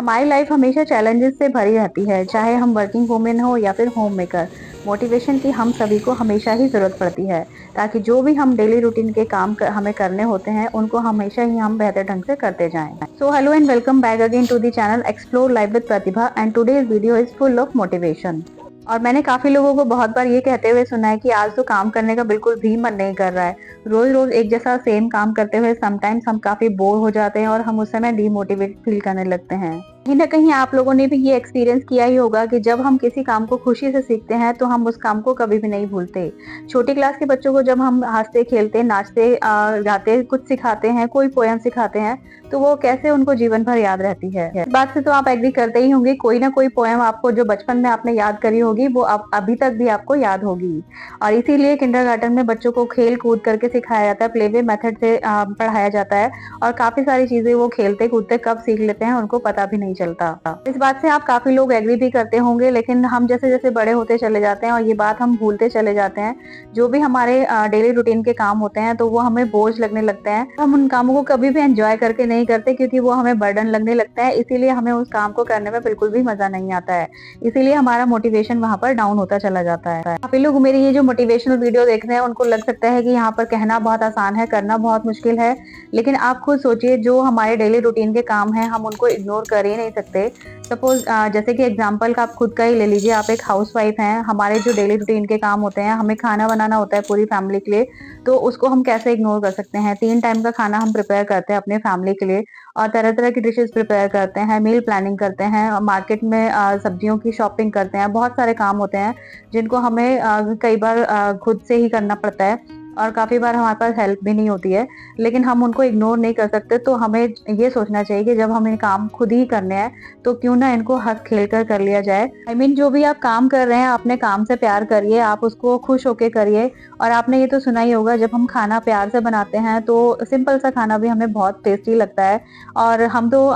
हमारी लाइफ हमेशा चैलेंजेस से भरी रहती है, चाहे हम वर्किंग वुमेन हो या फिर होम मेकर। मोटिवेशन की हम सभी को हमेशा ही ज़रूरत पड़ती है, ताकि जो भी हम डेली रूटीन के हमें करने होते हैं, उनको हमेशा ही हम बेहतर ढंग से करते जाएं। So hello and welcome back again to the channel explore life with Pratibha and today's video is full of motivation. और मैंने काफी लोगों को बहुत बार ये कहते हुए सुना है कि आज तो काम करने का बिल्कुल भी मन नहीं कर रहा है। रोज रोज एक जैसा सेम काम करते हुए समटाइम्स हम काफी बोर हो जाते हैं और हम उस समय डीमोटिवेट फील करने लगते हैं। कहीं ना कहीं आप लोगों ने भी ये एक्सपीरियंस किया ही होगा कि जब हम किसी काम को खुशी से सीखते हैं तो हम उस काम को कभी भी नहीं भूलते। छोटी क्लास के बच्चों को जब हम हंसते खेलते नाचते गाते कुछ सिखाते हैं, कोई पोयम सिखाते हैं, तो वो कैसे उनको जीवन भर याद रहती है। इस बात से तो आप एग्री करते ही होंगे, कोई ना कोई पोयम आपको जो बचपन में आपने याद करी होगी वो अभी तक भी आपको याद होगी। और इसीलिए किंडरगार्टन में बच्चों को खेल कूद करके सिखाया जाता है, प्ले वे मेथड से पढ़ाया जाता है। और काफी सारी चीजें वो खेलते कूदते कब सीख लेते हैं उनको पता भी नहीं चलता। इस बात से आप काफी लोग एग्री भी करते होंगे, लेकिन हम जैसे जैसे बड़े होते चले जाते हैं और ये बात हम भूलते चले जाते हैं। जो भी हमारे डेली रूटीन के काम होते हैं तो वो हमें बोझ लगने लगते हैं। हम उन कामों को कभी भी एंजॉय करके नहीं करते, क्योंकि वो हमें बर्डन लगने लगता है। इसीलिए हमें उस काम को करने में बिल्कुल भी मजा नहीं आता है। इसीलिए हमारा मोटिवेशन वहां पर डाउन होता चला जाता है। काफी लोग मेरी ये जो मोटिवेशनल वीडियो देख रहे हैं उनको लग सकता है कि यहाँ पर कहना बहुत आसान है, करना बहुत मुश्किल है। लेकिन आप खुद सोचिए, जो हमारे डेली रूटीन के काम हैं हम उनको इग्नोर कर ही नहीं सकते। सपोज जैसे कि एग्जांपल का आप खुद का ही ले लीजिए, आप एक हाउसवाइफ हैं। हमारे जो डेली रूटीन के काम होते हैं, हमें खाना बनाना होता है पूरी फैमिली के लिए, तो उसको हम कैसे इग्नोर कर सकते हैं। 3 टाइम का खाना हम प्रिपेयर करते हैं अपने फैमिली के लिए, और तरह तरह की डिशेस प्रिपेयर करते हैं, मील प्लानिंग करते हैं, मार्केट में सब्जियों की शॉपिंग करते हैं। बहुत सारे काम होते हैं जिनको हमें कई बार खुद से ही करना पड़ता है, और काफी बार हमारे पास हेल्प भी नहीं होती है। लेकिन हम उनको इग्नोर नहीं कर सकते। तो हमें ये सोचना चाहिए कि जब हमें काम खुद ही करने हैं तो क्यों ना इनको हंस खेल कर लिया जाए। जो भी आप काम कर रहे हैं, अपने काम से प्यार करिए, आप उसको खुश होके करिए। और आपने ये तो सुना ही होगा, जब हम खाना प्यार से बनाते हैं तो सिंपल सा खाना भी हमें बहुत टेस्टी लगता है। और हम तो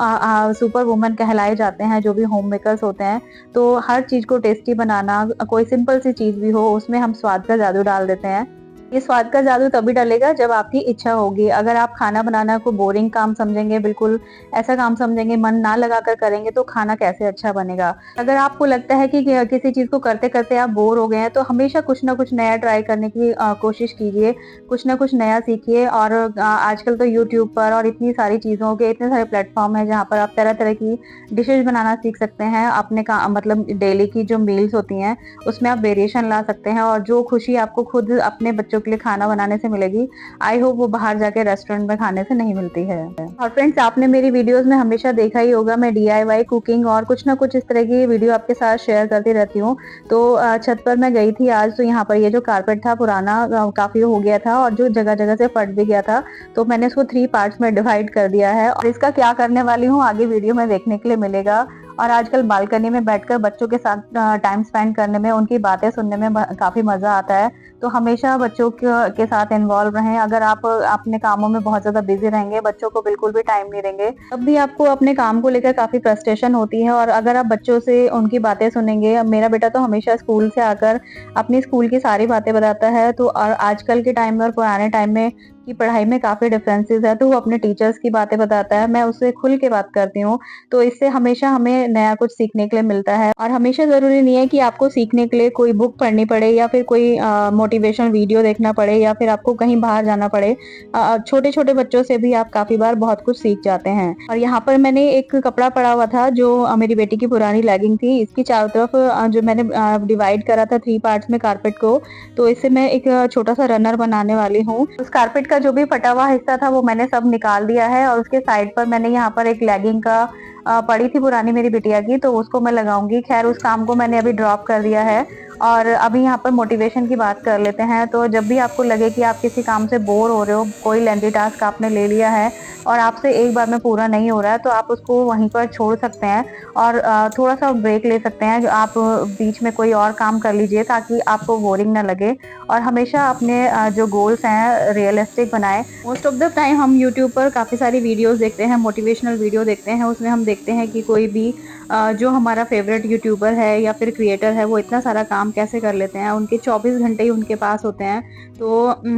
सुपर वुमन कहलाए जाते हैं, जो भी होम मेकर्स होते हैं। तो हर चीज को टेस्टी बनाना, कोई सिंपल सी चीज भी हो उसमें हम स्वाद का जादू डाल देते हैं। ये स्वाद का जादू तभी डलेगा जब आपकी इच्छा होगी। अगर आप खाना बनाना को बोरिंग काम समझेंगे, बिल्कुल ऐसा काम समझेंगे, मन ना लगाकर करेंगे, तो खाना कैसे अच्छा बनेगा। अगर आपको लगता है कि किसी चीज को करते करते आप बोर हो गए हैं, तो हमेशा कुछ ना कुछ नया ट्राई करने की कोशिश कीजिए, कुछ ना कुछ नया सीखिए। और आजकल तो यूट्यूब पर और इतनी सारी चीजों के इतने सारे प्लेटफॉर्म है जहाँ पर आप तरह तरह की डिशेज बनाना सीख सकते हैं। अपने का मतलब डेली की जो मील्स होती हैं उसमें आप वेरिएशन ला सकते हैं, और जो खुशी आपको खुद अपने बच्चों के लिए खाना बनाने से मिलेगी, आई होप वो बाहर जाके रेस्टोरेंट में खाने से नहीं मिलती है। और फ्रेंड्स, आपने मेरी वीडियोस में हमेशा देखा ही होगा, मैं डीआईवाई कुकिंग और कुछ ना कुछ इस तरह की वीडियो आपके साथ शेयर करती रहती हूँ। तो छत पर मैं गई थी आज, तो यहाँ पर ये जो कारपेट था पुराना काफी हो गया था और जो जगह जगह से फट भी गया था। तो मैंने इसको 3 पार्ट्स में डिवाइड कर दिया है, और इसका क्या करने वाली हूँ आगे वीडियो में देखने के लिए मिलेगा। और आजकल बालकनी में बैठकर बच्चों के साथ टाइम स्पेंड करने में, उनकी बातें सुनने में काफी मजा आता है। तो हमेशा बच्चों के साथ इन्वॉल्व रहें। अगर आप अपने कामों में बहुत ज्यादा बिजी रहेंगे, बच्चों को बिल्कुल भी टाइम नहीं देंगे, तब भी आपको अपने काम को लेकर काफी फ्रस्ट्रेशन होती है। और अगर आप बच्चों से उनकी बातें सुनेंगे, मेरा बेटा तो हमेशा स्कूल से आकर अपनी स्कूल की सारी बातें बताता है। तो और आजकल के टाइम में और पुराने टाइम में की पढ़ाई में काफी डिफरेंसेस है, तो वो अपने टीचर्स की बातें बताता है, मैं उससे खुल के बात करती हूँ। तो इससे हमेशा हमें नया कुछ सीखने के लिए मिलता है। और हमेशा जरूरी नहीं है कि आपको सीखने के लिए कोई बुक पढ़नी पड़े, या फिर कोई मोटिवेशनल वीडियो देखना पड़े, या फिर आपको कहीं बाहर जाना पड़े। छोटे छोटे बच्चों से भी आप काफी बार बहुत कुछ सीख जाते हैं। और यहाँ पर मैंने एक कपड़ा पड़ा हुआ था जो मेरी बेटी की पुरानी लेगिंग थी, इसकी चारों तरफ जो मैंने डिवाइड करा था 3 पार्ट्स में कारपेट को, तो इससे मैं एक छोटा सा रनर बनाने वाली हूँ। उस कारपेट का जो भी फटा हुआ हिस्सा था वो मैंने सब निकाल दिया है, और उसके साइड पर मैंने यहाँ पर एक लेगिंग का पड़ी थी पुरानी मेरी बिटिया की, तो उसको मैं लगाऊंगी। खैर, उस काम को मैंने अभी ड्रॉप कर दिया है। और अभी यहाँ पर मोटिवेशन की बात कर लेते हैं। तो जब भी आपको लगे कि आप किसी काम से बोर हो रहे हो, कोई लेंथी टास्क आपने ले लिया है और आपसे एक बार में पूरा नहीं हो रहा है, तो आप उसको वहीं पर छोड़ सकते हैं और थोड़ा सा ब्रेक ले सकते हैं। आप बीच में कोई और काम कर लीजिए ताकि आपको बोरिंग ना लगे। और हमेशा अपने जो गोल्स हैं रियलिस्टिक बनाएं। मोस्ट ऑफ द टाइम हम यूट्यूब पर काफ़ी सारी वीडियोस देखते हैं, मोटिवेशनल वीडियो देखते हैं, उसमें हम देखते हैं कि कोई भी जो हमारा फेवरेट यूट्यूबर है या फिर क्रिएटर है, वो इतना सारा काम कैसे कर लेते हैं, उनके 24 घंटे ही उनके पास होते हैं, तो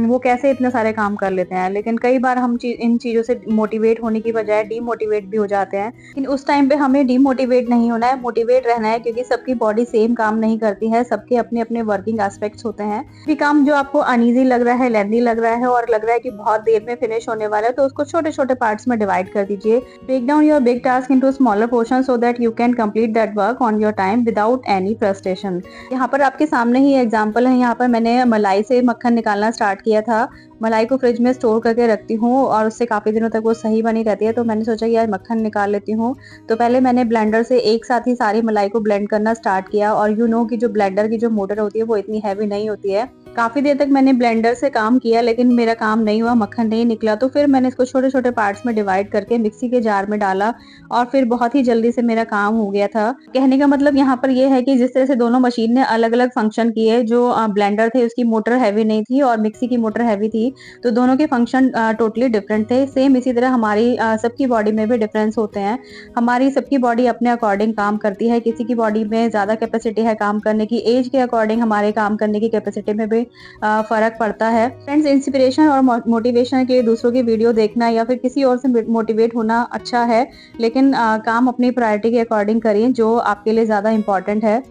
वो कैसे इतने सारे काम कर लेते हैं। लेकिन कई बार हम इन चीज़ों से मोटिवेट होने की बजाय डीमोटिवेट भी हो जाते हैं। लेकिन उस टाइम पे हमें डीमोटिवेट नहीं होना है, मोटिवेट रहना है, क्योंकि सबकी बॉडी सेम काम नहीं करती है, सबके अपने-अपने वर्किंग एस्पेक्ट्स होते हैं। भी काम जो आपको अनईज़ी लग रहा है, लेंथी लग रहा है और लग रहा है कि बहुत देर में फिनिश होने वाला है, तो उसको छोटे-छोटे पार्ट्स में डिवाइड कर दीजिए। Break down your big task into smaller portions so that you can complete that work on your time without any frustration। यहाँ पर आपके सामने ही एग्जांपल है। यहाँ पर मैंने मलाई से मक्खन निकालना स्टार्ट किया था। मलाई को फ्रिज में स्टोर करके रखती हूँ और उससे काफ़ी दिनों तक वो सही बनी रहती है, तो मैंने सोचा कि यार मक्खन निकाल लेती हूँ। तो पहले मैंने ब्लेंडर से एक साथ ही सारी मलाई को ब्लेंड करना स्टार्ट किया, और यू नो कि जो ब्लेंडर की जो मोटर होती है वो इतनी हैवी नहीं होती है। काफ़ी देर तक मैंने ब्लेंडर से काम किया, लेकिन मेरा काम नहीं हुआ, मक्खन नहीं निकला। तो फिर मैंने इसको छोटे-छोटे पार्ट्स में डिवाइड करके मिक्सी के जार में डाला, और फिर बहुत ही जल्दी से मेरा काम हो गया था। कहने का मतलब यहाँ पर ये है कि जिस तरह से दोनों मशीन ने अलग-अलग फंक्शन किए, जो ब्लेंडर थे उसकी मोटर हैवी नहीं थी और मिक्सी की मोटर हैवी थी, तो दोनों के फंक्शन टोटली डिफरेंट थे। सेम इसी तरह हमारी सबकी बॉडी में भी डिफरेंस होते हैं। हमारी सबकी बॉडी अपने अकॉर्डिंग काम करती है, किसी की बॉडी में ज़्यादा कैपेसिटी है काम करने की, एज के अकॉर्डिंग हमारे काम करने की कैपेसिटी में भी फ़र्क पड़ता है। फ्रेंड्स, इंस्पिरेशन और मोटिवेशन के दूसरों की वीडियो देखना या फिर किसी और से मोटिवेट होना अच्छा है, लेकिन काम अपनी प्रायोरिटी के अकॉर्डिंग करिए जो आपके लिए ज़्यादा इम्पोर्टेंट है।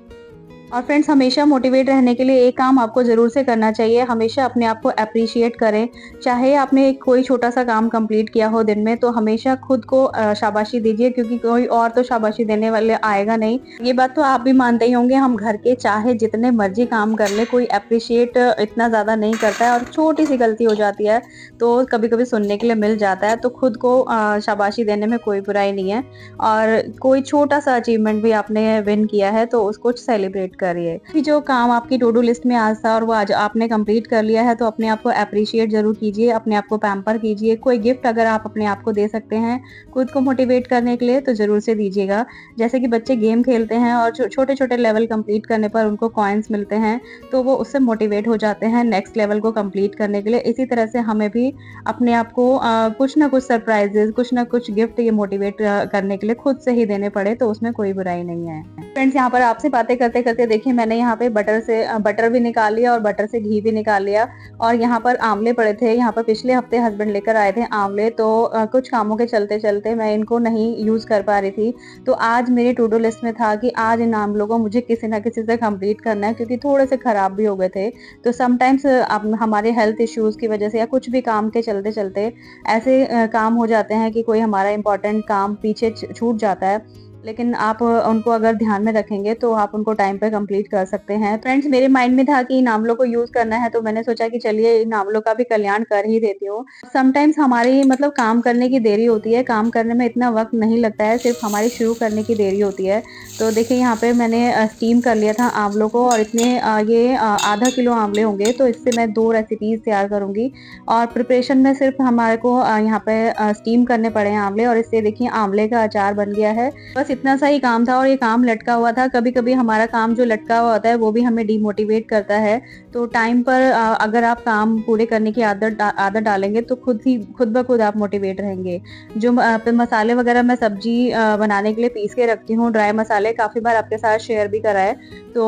और फ्रेंड्स, हमेशा मोटिवेट रहने के लिए एक काम आपको ज़रूर से करना चाहिए, हमेशा अपने आप को एप्रिशिएट करें। चाहे आपने कोई छोटा-सा काम कंप्लीट किया हो दिन में, तो हमेशा खुद को शाबाशी दीजिए, क्योंकि कोई और तो शाबाशी देने वाले आएगा नहीं। ये बात तो आप भी मानते ही होंगे, हम घर के चाहे जितने मर्ज़ी काम कर लें, कोई एप्रिशिएट इतना ज़्यादा नहीं करता है, और छोटी-सी गलती हो जाती है, तो कभी-कभी सुनने के लिए मिल जाता है। तो खुद को शाबाशी देने में कोई बुराई नहीं है, और कोई छोटा-सा अचीवमेंट भी आपने विन किया है, तो उसको सेलिब्रेट करिए। कि जो काम आपकी टू डू लिस्ट में आज था और वो आज आपने कंप्लीट कर लिया है, तो अपने आप को एप्रिशिएट ज़रूर कीजिए, अपने आप को पैम्पर कीजिए। कोई गिफ्ट अगर आप अपने आप को दे सकते हैं खुद को मोटिवेट करने के लिए, तो ज़रूर से दीजिएगा। जैसे कि बच्चे गेम खेलते हैं और छोटे-छोटे लेवल कंप्लीट करने पर उनको कॉइन्स मिलते हैं, तो वो उससे मोटिवेट हो जाते हैं नेक्स्ट लेवल को कंप्लीट करने के लिए। इसी तरह से हमें भी अपने आप को कुछ ना कुछ सरप्राइज़ेज़, कुछ ना कुछ गिफ्ट ये मोटिवेट करने के लिए खुद से ही देने पड़े, तो उसमें कोई बुराई नहीं है। फ्रेंड्स, यहाँ पर आपसे बातें करते-करते देखिए मैंने यहाँ पे बटर भी निकाल लिया और बटर से घी भी निकाल लिया, और यहाँ पर आंवले पड़े थे। यहाँ पर पिछले हफ्ते हस्बैंड लेकर आए थे आंवले, तो कुछ कामों के चलते-चलते मैं इनको नहीं यूज़ कर पा रही थी। तो आज मेरे टू डू लिस्ट में था कि आज इन आंवलों को मुझे किसी न किसी से कंप्लीट करना है, क्योंकि थोड़े से खराब भी हो गए थे। तो समटाइम्स अब हमारे हेल्थ इश्यूज़ की वजह से या कुछ भी काम के चलते-चलते ऐसे काम हो जाते हैं कि कोई हमारा इम्पोर्टेंट काम पीछे छूट जाता है। लेकिन आप उनको अगर ध्यान में रखेंगे, तो आप उनको टाइम पे कंप्लीट कर सकते हैं। फ्रेंड्स, मेरे माइंड में था कि इन आंवलों को यूज़ करना है, तो मैंने सोचा कि चलिए इन आंवलों का भी कल्याण कर ही देती हूँ। समटाइम्स हमारी मतलब काम करने की देरी होती है, काम करने में इतना वक़्त नहीं लगता है, सिर्फ़ हमारी शुरू करने की देरी होती है। तो देखिए यहाँ पे मैंने स्टीम कर लिया था आंवलों को, और इतने ये आधा किलो आंवले होंगे, तो इससे मैं 2 रेसिपीज़ तैयार करूँगी। और प्रिपरेशन में सिर्फ़ हमारे को यहाँ पे स्टीम करने पड़े हैं आंवले, और इससे देखिए आंवले का अचार बन गया है। बस इतना सा ही काम था, और ये काम लटका हुआ था। कभी-कभी हमारा काम जो लटका हुआ होता है वो भी हमें डिमोटिवेट करता है। तो टाइम पर अगर आप काम पूरे करने की आदत डालेंगे, तो खुद ब खुद आप मोटिवेट रहेंगे। जो मसाले वगैरह मैं सब्जी बनाने के लिए पीस के रखती हूँ, ड्राई मसाले काफ़ी बार आपके साथ शेयर भी करा है। तो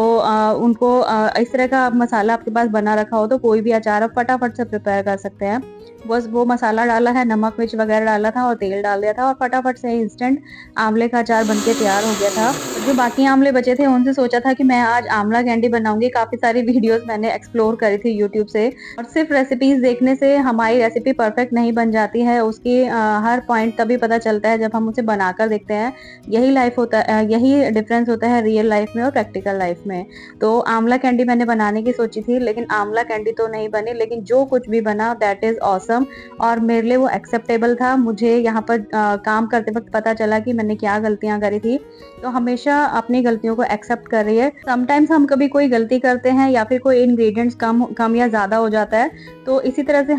उनको इस तरह का मसाला आपके पास बना रखा हो, तो कोई भी अचार आप फटाफट से प्रिपेयर कर सकते हैं। बस वो मसाला डाला है, नमक मिर्च वगैरह डाला था और तेल डाल दिया था, और फटाफट से इंस्टेंट आंवले का अचार बनके तैयार हो गया था। जो बाकी आंवले बचे थे उनसे सोचा था कि मैं आज आंवला कैंडी बनाऊँगी। काफ़ी सारी वीडियोज़ मैंने एक्सप्लोर करी थी यूट्यूब से, और सिर्फ़ रेसिपीज़ देखने से हमारी रेसिपी परफेक्ट नहीं बन जाती है। उसकी हर पॉइंट तभी पता चलता है जब हम उसे बनाकर देखते हैं। यही डिफ़रेंस होता है रियल लाइफ़ में और प्रैक्टिकल लाइफ़ में। तो आंवला कैंडी मैंने बनाने की सोची थी, लेकिन आंवला कैंडी तो नहीं बनी, लेकिन जो कुछ भी बना दैट इज़ ऑसम, और मेरे लिए वो एक्सेप्टेबल था। मुझे यहाँ पर काम करते वक़्त पता चला कि मैंने क्या गलतियाँ करी थी। तो हमेशा अपनी गलतियों को एक्सेप्ट करिए। समटाइम्स हम कभी कोई गलती करते हैं या फिर कोई इंग्रीडिएंट्स कम या ज़्यादा हो जाता है, तो इसी तरह से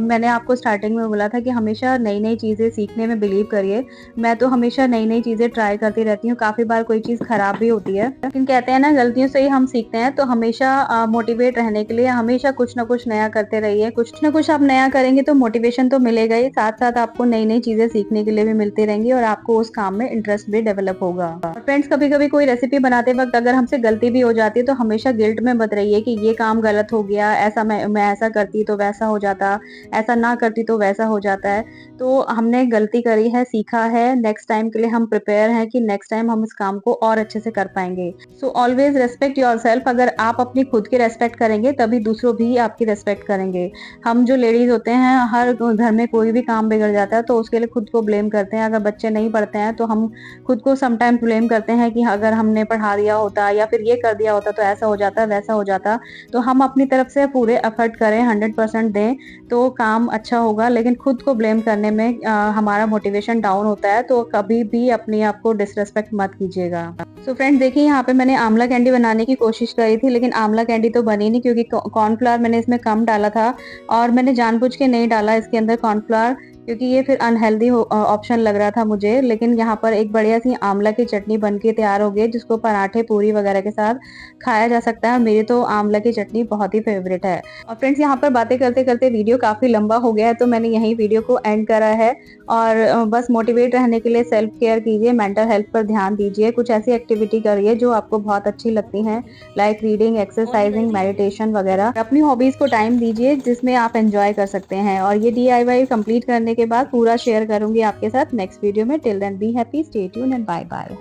मैंने आपको स्टार्टिंग में बोला था कि हमेशा नई-नई चीज़ें सीखने में बिलीव करिए। मैं तो हमेशा नई-नई चीज़ें ट्राई करती रहती हूँ, काफ़ी बार कोई चीज़ खराब भी होती है। लेकिन कहते हैं ना, गलतियों से ही हम सीखते हैं, तो हमेशा मोटिवेट रहने के लिए हमेशा कुछ ना कुछ नया करते रहिए। कुछ ना कुछ आप नया करेंगे तो मोटिवेशन तो मिलेगा ही, साथ-साथ आपको नई-नई चीज़ें सीखने के लिए भी मिलती रहेंगी, और आपको उस काम में इंटरेस्ट भी डेवलप होगा। और फ्रेंड्स, कभी कभी कोई रेसिपी बनाते वक्त अगर हमसे गलती भी हो जाती है तो हमेशा गिल्ट में मत रहिए कि ये काम गलत हो गया, ऐसा मैं ऐसा करती तो वैसा हो जाता, ऐसा ना करती तो वैसा हो जाता है। तो हमने गलती करी है, सीखा है, नेक्स्ट टाइम के लिए हम प्रिपेयर हैं कि नेक्स्ट टाइम हम इस काम को और अच्छे से कर पाएंगे। So always respect yourself. अगर आप अपनी खुद की रेस्पेक्ट करेंगे तभी दूसरों भी आपकी रेस्पेक्ट करेंगे। हम जो लेडीज होते हैं, हर घर में कोई भी काम बिगड़ जाता है तो उसके लिए खुद को ब्लेम करते हैं। अगर बच्चे नहीं पढ़ते हैं तो हम खुद को समटाइम ब्लेम करते हैं कि अगर हमने पढ़ा दिया होता या फिर ये कर दिया होता तो ऐसा हो जाता, वैसा हो जाता। तो हम अपनी तरफ से पूरे एफर्ट करें, 100% दें तो काम अच्छा होगा। लेकिन खुद को ब्लेम करने में हमारा मोटिवेशन डाउन होता है, तो कभी भी अपने आप को डिसरेस्पेक्ट मत कीजिएगा। सो फ्रेंड्स, देखिए यहाँ पे मैंने आंवला कैंडी बनाने की कोशिश करी थी, लेकिन आंवला कैंडी तो बनी नहीं क्योंकि कॉर्नफ्लावर मैंने इसमें कम डाला था और मैंने जानबूझ के नहीं डाला इसके अंदर कॉर्नफ्लावर, क्योंकि ये फिर अनहेल्दी ऑप्शन लग रहा था मुझे। लेकिन यहाँ पर एक बढ़िया सी आंवला की चटनी बनके तैयार हो गई, जिसको पराठे, पूरी वगैरह के साथ खाया जा सकता है। मेरी तो आंवला की चटनी बहुत ही फेवरेट है। और फ्रेंड्स, यहाँ पर बातें करते करते वीडियो काफी लंबा हो गया है, तो मैंने यही वीडियो को एंड करा है। और बस मोटिवेट रहने के लिए सेल्फ केयर कीजिए, मेंटल हेल्थ पर ध्यान दीजिए, कुछ ऐसी एक्टिविटी करिए जो आपको बहुत अच्छी लगती हैं, लाइक रीडिंग, एक्सरसाइजिंग, मेडिटेशन वगैरह। अपनी हॉबीज को टाइम दीजिए जिसमें आप एंजॉय कर सकते हैं। और ये DIY कंप्लीट करने के बाद पूरा शेयर करूंगी आपके साथ नेक्स्ट वीडियो में। Till then be happy, stay tuned and bye bye.